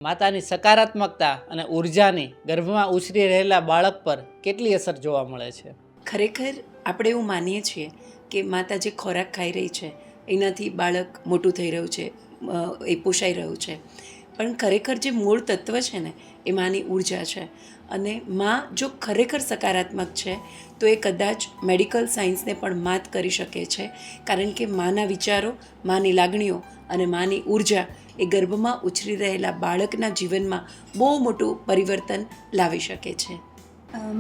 માતાની સકારાત્મકતા અને ઉર્જાની ગર્ભમાં ઉછરી રહેલા બાળક પર કેટલી અસર જોવા મળે છે? ખરેખર આપણે એવું માનીએ છીએ કે માતા જે ખોરાક ખાઈ રહી છે એનાથી બાળક મોટું થઈ રહ્યું છે, એ પોષાઈ રહ્યું છે. પણ ખરેખર જે મૂળ તત્વ છે ને એ માની ઉર્જા છે. અને માં જો ખરેખર સકારાત્મક છે તો એ કદાચ મેડિકલ સાયન્સને પણ માત કરી શકે છે. કારણ કે માના વિચારો, માની લાગણીઓ અને માની ઉર્જા એ ગર્ભમાં ઉછરી રહેલા બાળકના જીવનમાં બહુ મોટું પરિવર્તન લાવી શકે છે.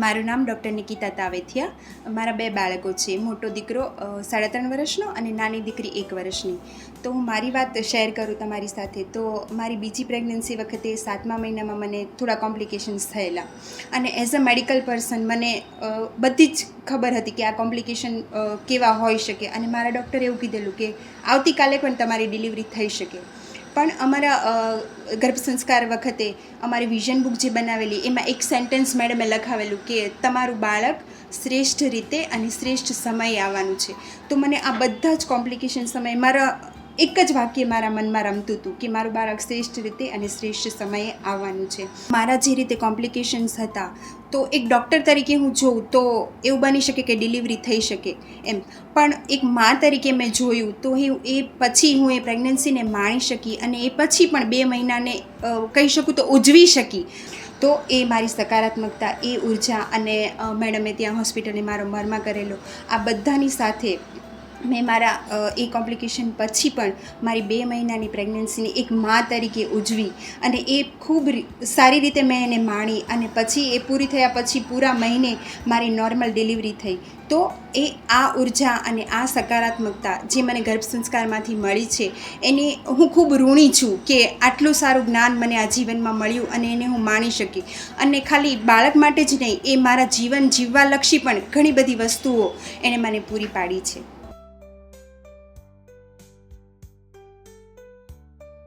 મારું નામ ડૉક્ટર નિકિતા તાવેથિયા. મારા 2 બાળકો છે. મોટો દીકરો 3.5 વર્ષનો અને નાની દીકરી 1 વર્ષની. તો હું મારી વાત શેર કરું તમારી સાથે. તો મારી બીજી પ્રેગ્નન્સી વખતે 7મા મહિનામાં મને થોડા કોમ્પ્લિકેશન્સ થયેલા અને એઝ અ મેડિકલ પર્સન મને બધી જ ખબર હતી કે આ કોમ્પ્લિકેશન કેવા હોઈ શકે અને મારા ડૉક્ટરે એવું કીધેલું કે આવતીકાલે પણ તમારી ડિલિવરી થઈ શકે. પણ અમારા ગર્ભ સંસ્કાર વખતે અમારી વિઝન બુક જે બનાવેલી એમાં એક સેન્ટેન્સ મેડમે લખાવેલું કે તમારું બાળક શ્રેષ્ઠ રીતે અને શ્રેષ્ઠ સમયે આવવાનું છે. તો મને આ બધા જ કોમ્પ્લિકેશન સમયે મારા એક જ વાક્ય મારા મનમાં રમતું હતું કે મારું બાળક શ્રેષ્ઠ રીતે અને શ્રેષ્ઠ સમયે આવવાનું છે. મારા જે રીતે કોમ્પ્લિકેશન્સ હતા તો એક ડૉક્ટર તરીકે હું જોઉં તો એવું બની શકે કે ડિલિવરી થઈ શકે એમ, પણ એક મા તરીકે મેં જોયું તો એ પછી હું એ પ્રેગ્નન્સીને માણી શકી અને એ પછી પણ 2 મહિનાને કહી શકું તો ઉજવી શકી. તો એ મારી સકારાત્મકતા, એ ઉર્જા અને મેડમે ત્યાં હોસ્પિટલે મારો મરમા કરેલો, આ બધાની સાથે મેં મારા એ કોમ્પ્લિકેશન પછી પણ મારી 2 મહિનાની પ્રેગ્નન્સીને એક મા તરીકે ઉજવી અને એ ખૂબ સારી રીતે મેં એને માણી અને પછી એ પૂરી થયા પછી પૂરા મહિને મારી નોર્મલ ડિલિવરી થઈ. તો એ આ ઉર્જા અને આ સકારાત્મકતા જે મને ગર્ભ સંસ્કારમાંથી મળી છે એને હું ખૂબ ઋણી છું કે આટલું સારું જ્ઞાન મને આ જીવનમાં મળ્યું અને એને હું માણી શકી. અને ખાલી બાળક માટે જ નહીં, એ મારા જીવન જીવવાલક્ષી પણ ઘણી બધી વસ્તુઓ એણે મને પૂરી પાડી છે.